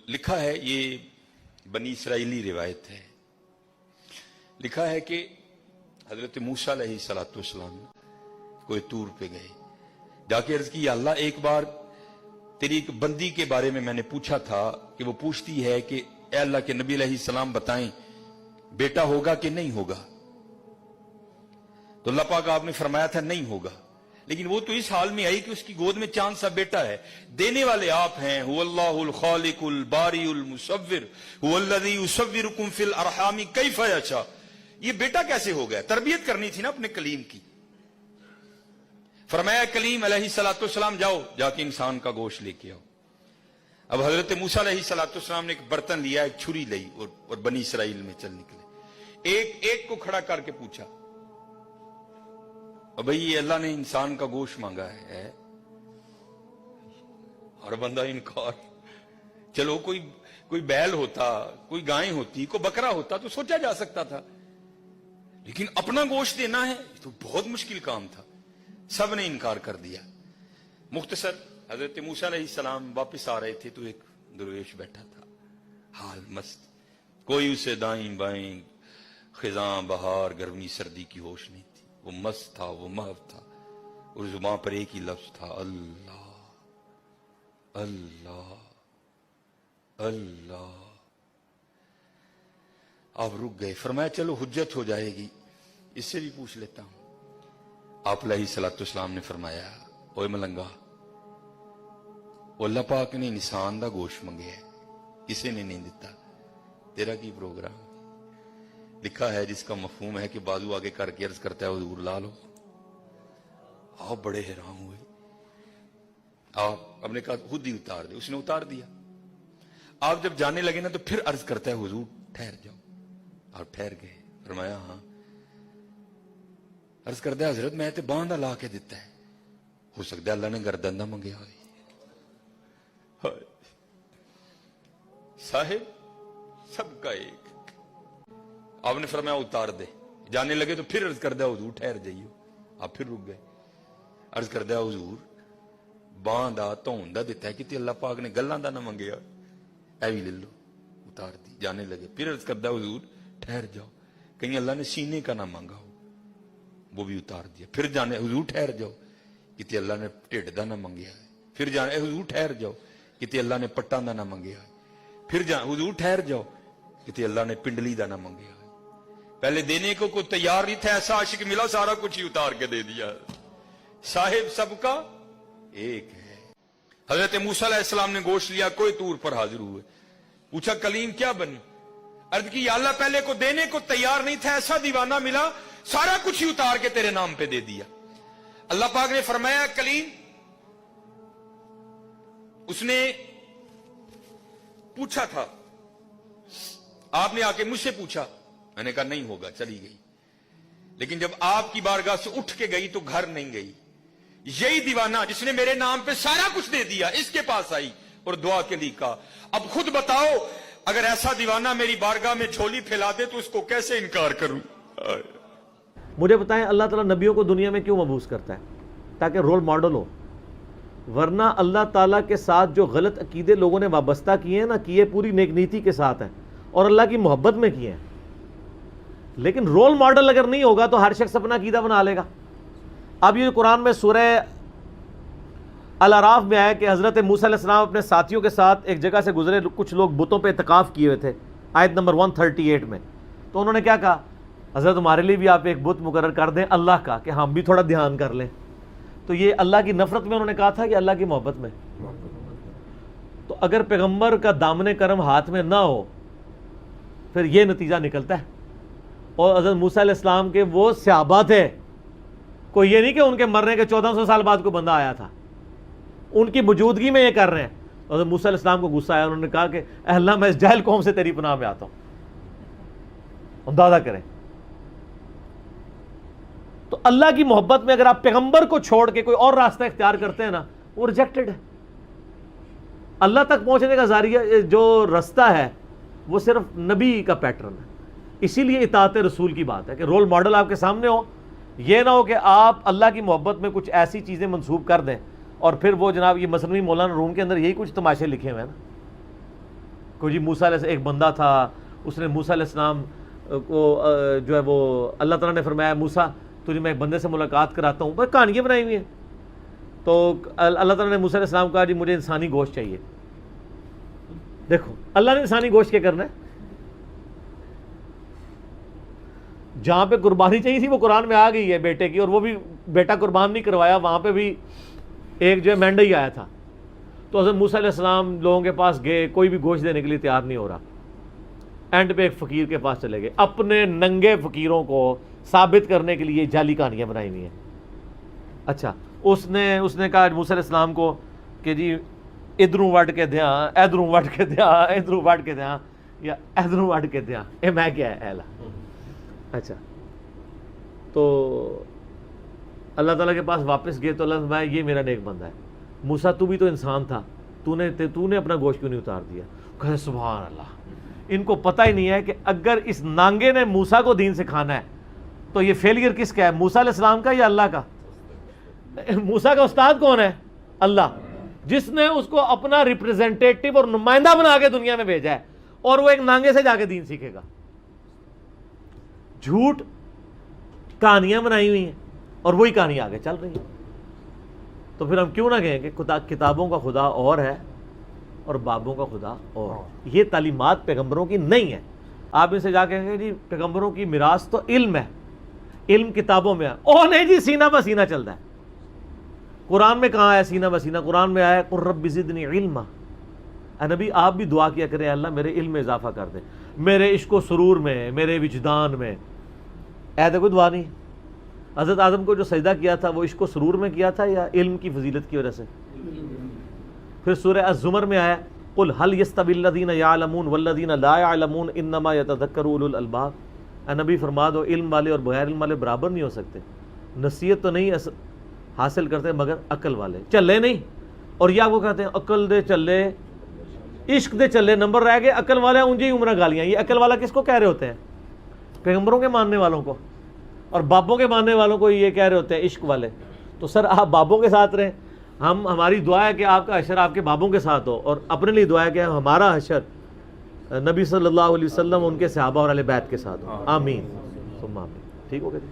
لکھا ہے، یہ بنی اسرائیلی روایت ہے، لکھا ہے کہ حضرت موسیٰ علیہ السلام کوئی طور پہ گئے، جا کے عرض کی یا اللہ ایک بار تیری ایک بندی کے بارے میں نے پوچھا تھا کہ وہ پوچھتی ہے کہ اے اللہ کے نبی علیہ السلام بتائیں بیٹا ہوگا کہ نہیں ہوگا، تو اللہ پاک آپ نے فرمایا تھا نہیں ہوگا، لیکن وہ تو اس حال میں آئی کہ اس کی گود میں چاند سا بیٹا ہے، دینے والے آپ ہیں، هو اللہ الخالق الباری المصور هو الذی یصورکم فی الارحام کیف یشاء، یہ بیٹا کیسے ہو گیا؟ تربیت کرنی تھی نا اپنے کلیم کی۔ فرمایا کلیم علیہ السلام جاؤ جا کے انسان کا گوشت لے کے آؤ۔ اب حضرت موسیٰ علیہ السلام نے ایک برتن لیا، ایک چھری لئی اور بنی اسرائیل میں چل نکلے، ایک کو کھڑا کر کے پوچھا اور بھئی یہ اللہ نے انسان کا گوشت مانگا ہے، اور بندہ انکار۔ چلو کوئی بیل ہوتا، کوئی گائیں ہوتی، کوئی بکرا ہوتا تو سوچا جا سکتا تھا، لیکن اپنا گوشت دینا ہے تو بہت مشکل کام تھا، سب نے انکار کر دیا۔ مختصر حضرت موسیٰ علیہ السلام واپس آ رہے تھے تو ایک درویش بیٹھا تھا، حال مست، کوئی اسے دائیں بائیں خزاں بہار گرمی سردی کی ہوش نہیں تھی، وہ مست تھا، وہ محو تھا، اور زبان پر ایک ہی لفظ تھا، اللہ اللہ اللہ۔ آپ رک گئے، فرمایا چلو حجت ہو جائے گی، اس سے بھی پوچھ لیتا ہوں۔ آپ علیہ السلام نے فرمایا اوے ملنگا، اللہ پاک نے انسان دا گوشت منگے ہے، کسی نے نہیں دیتا، تیرا کی پروگرام؟ لکھا ہے جس کا مفہوم ہے کہ بازو آگے کر کے عرض کرتا ہے حضور لا لو۔ آپ بڑے حیران ہوئے، آپ نے کہا خود ہی اتار دے، اس نے اتار دیا۔ آپ جب جانے لگے نا تو پھر عرض کرتا ہے حضور ٹھہر جاؤ، آپ ٹھہر گئے۔ فرمایا ہاں۔ عرض کرتا ہے حضرت میں تے باندھا لا کے دیتا ہے، ہو سکتا ہے اللہ نے گردن نہ منگیا ہوئی۔ صاحب سب کا ایک۔ آپ نے فرمایا اتار دے، جانے لگے تو پھر عرض کرتا ہے حضور ٹھہر جائیو، آپ پھر رک گئے۔ عرض کرتا ہے حضور باندھا تون دا دیتا ہے کہ اللہ پاک نے گلاں دا نہ منگیا، اے بھی لے لو، اتار دی۔ جانے لگے پھر عرض کرتا ہے حضور ٹھہر جاؤ، کہیں اللہ نے سینے کا نہ مانگا ہو، وہ بھی اتار دیا۔ پھر جانے حضور ٹھہر جاؤ، کتے اللہ نے ٹھڈ دا نہ منگیا ہے۔ پھر جانے حضور ٹھہر جاؤ، کتے اللہ نے پٹاں دا نہ منگیا ہے۔ پھر حضور ٹھہر جاؤ، کتے اللہ نے پنڈلی دا نہ منگیا ہے۔ پہلے دینے کو کوئی تیار نہیں تھا، ایسا عاشق ملا سارا کچھ ہی اتار کے دے دیا۔ صاحب سب کا ایک ہے۔ حضرت موسیٰ علیہ السلام نے گوشت لیا، کوئی طور پر حاضر ہوئے، پوچھا کلیم کیا بنی؟ عرض کی یا اللہ پہلے کو دینے کو تیار نہیں تھا، ایسا دیوانہ ملا سارا کچھ ہی اتار کے تیرے نام پہ دے دیا۔ اللہ پاک نے فرمایا کلیم، اس نے پوچھا تھا، آپ نے آ کے مجھ سے پوچھا، میں نے کہا نہیں ہوگا، چلی گئی۔ لیکن جب آپ کی بارگاہ سے اٹھ کے گئی تو گھر نہیں گئی۔ یہی دیوانہ جس نے میرے نام پہ سارا کچھ دے دیا، اس کے پاس آئی اور دعا کے لیے کہا اب خود بتاؤ اگر ایسا دیوانہ میری بارگاہ میں جھولی پھیلا دے تو اس کو کیسے انکار کروں؟ مجھے بتائیں اللہ تعالیٰ نبیوں کو دنیا میں کیوں مبعوث کرتا ہے؟ تاکہ رول ماڈل ہو، ورنہ اللہ تعالیٰ کے ساتھ جو غلط عقیدے لوگوں نے وابستہ کیے ہیں نا، کیے پوری نیک نیتی کے ساتھ ہیں اور اللہ کی محبت میں کیے ہیں، لیکن رول ماڈل اگر نہیں ہوگا تو ہر شخص اپنا عقیدہ بنا لے گا۔ اب یہ قرآن میں سورہ الاعراف میں آیا کہ حضرت موسیٰ علیہ السلام اپنے ساتھیوں کے ساتھ ایک جگہ سے گزرے، کچھ لوگ بتوں پہ اعتکاف کیے ہوئے تھے، آیت نمبر 138 میں، تو انہوں نے کیا کہا؟ حضرت ہمارے لیے بھی آپ ایک بت مقرر کر دیں اللہ کا کہ ہم بھی تھوڑا دھیان کر لیں۔ تو یہ اللہ کی نفرت میں انہوں نے کہا تھا کہ اللہ کی محبت میں؟ تو اگر پیغمبر کا دامن کرم ہاتھ میں نہ ہو پھر یہ نتیجہ نکلتا ہے۔ اور حضرت موسیٰ علیہ السلام کے وہ صحابہ تھے، کوئی یہ نہیں کہ ان کے مرنے کے 1400 سال بعد کوئی بندہ آیا تھا، ان کی موجودگی میں یہ کر رہے ہیں۔ حضرت موسیٰ علیہ السلام کو غصہ آیا، انہوں نے کہا کہ اے اللہ میں اس جاہل قوم سے تیری پناہ میں آتا ہوں۔ اندازہ کریں، تو اللہ کی محبت میں اگر آپ پیغمبر کو چھوڑ کے کوئی اور راستہ اختیار کرتے ہیں نا، وہ ریجیکٹڈ ہے۔ اللہ تک پہنچنے کا ذریعہ جو راستہ ہے وہ صرف نبی کا پیٹرن ہے۔ اسی لیے اطاعت رسول کی بات ہے کہ رول ماڈل آپ کے سامنے ہو، یہ نہ ہو کہ آپ اللہ کی محبت میں کچھ ایسی چیزیں منسوب کر دیں اور پھر وہ جناب یہ مثنوی مولانا روم کے اندر یہی کچھ تماشے لکھے ہوئے ہیں نا، کوئی جی موسیٰ علیہ ایک بندہ تھا، اس نے موسیٰ علیہ السلام کو جو ہے وہ اللہ تعالیٰ نے فرمایا موسیٰ تجھے میں ایک بندے سے ملاقات کراتا ہوں، بس کہانیاں بنائی ہوئی ہیں. تو اللہ تعالیٰ نے موسیٰ علیہ السلام کو کہا جی مجھے انسانی گوشت چاہیے. دیکھو اللہ نے انسانی گوشت کیا کرنا ہے، جہاں پہ قربانی چاہیے تھی وہ قرآن میں آ گئی ہے بیٹے کی، اور وہ بھی بیٹا قربان نہیں کروایا، وہاں پہ بھی ایک جو ہے مینڈا ہی آیا تھا. تو حضرت موسیٰ علیہ السلام لوگوں کے پاس گئے، کوئی بھی گوشت دینے کے لیے تیار نہیں ہو رہا. اینڈ پہ ایک فقیر کے پاس چلے گئے، اپنے ننگے فقیروں کو ثابت کرنے کے لیے جعلی کہانیاں بنائی ہوئی ہیں. اچھا اس نے کہا موسیٰ علیہ السلام کو کہ جی ادھروں وڈ کے دیاں، ادھروں وڈ کے دیاں، ادھروں وڈ کے دیاں، یا ادھروں وڈ کے دیاں، اے میں کیا ہے اہلا. اچھا تو اللہ تعالیٰ کے پاس واپس گئے تو اللہ نے فرمایا یہ میرا نیک بندہ ہے. موسیٰ تو بھی تو انسان تھا، تو نے اپنا گوشت کیوں نہیں اتار دیا؟ کہے سبحان اللہ. ان کو پتہ ہی نہیں ہے کہ اگر اس نانگے نے موسیٰ کو دین سکھانا ہے تو یہ فیلئر کس کا ہے، موسیٰ علیہ السلام کا یا اللہ کا؟ موسیٰ کا استاد کون ہے؟ اللہ، جس نے اس کو اپنا ریپرزینٹیٹو اور نمائندہ بنا کے دنیا میں بھیجا ہے، اور وہ ایک نانگے سے جا کے دین سیکھے گا. جھوٹ کہانیاں بنائی ہوئی ہیں اور وہی کہانی آگے چل رہی ہے. تو پھر ہم کیوں نہ کہیں کہ کتابوں کا خدا اور ہے اور بابوں کا خدا اور. یہ تعلیمات پیغمبروں کی نہیں ہے. آپ ان سے جا کے کہیں گے جی پیغمبروں کی میراث تو علم ہے، علم کتابوں میں ہے. او نہیں جی سینہ بہ سینہ چلتا ہے. قرآن میں کہاں ہے سینہ بہ سینہ؟ قرآن میں آیا قل رب زدنی علما. اے نبی آپ بھی دعا کیا کریں اللہ میرے علم میں اضافہ کر دے، میرے عشق و سرور میں، میرے وجدان میں. ایسا کوئی دعا نہیں. حضرت آدم کو جو سجدہ کیا تھا وہ عشق و سرور میں کیا تھا یا علم کی فضیلت کی وجہ سے؟ پھر سورہ الزمر میں آیا قل هل يستوي الذين يعلمون والذين لا يعلمون انما يتذكر اولو الالباب. اے نبی فرما دو علم والے اور بغیر علم والے برابر نہیں ہو سکتے. نصیحت تو نہیں حاصل کرتے مگر عقل والے، چلے نہیں. اور یا وہ کہتے ہیں عقل دے چلے عشق دے چلے نمبر رہ گئے، عقل والے اونجی عمرہ گالیاں. یہ عقل والا کس کو کہہ رہے ہوتے ہیں؟ پیغمبروں کے ماننے والوں کو. اور بابوں کے ماننے والوں کو یہ کہہ رہے ہوتے ہیں عشق والے. تو سر آپ بابوں کے ساتھ رہیں. ہماری دعا ہے کہ آپ کا حشر آپ کے بابوں کے ساتھ ہو، اور اپنے لیے دعا ہے کہ ہمارا حشر نبی صلی اللہ علیہ وسلم ان کے صحابہ اور اہل بیت کے ساتھ ہو. آمین ثم آمین. ٹھیک ہو گیا جی.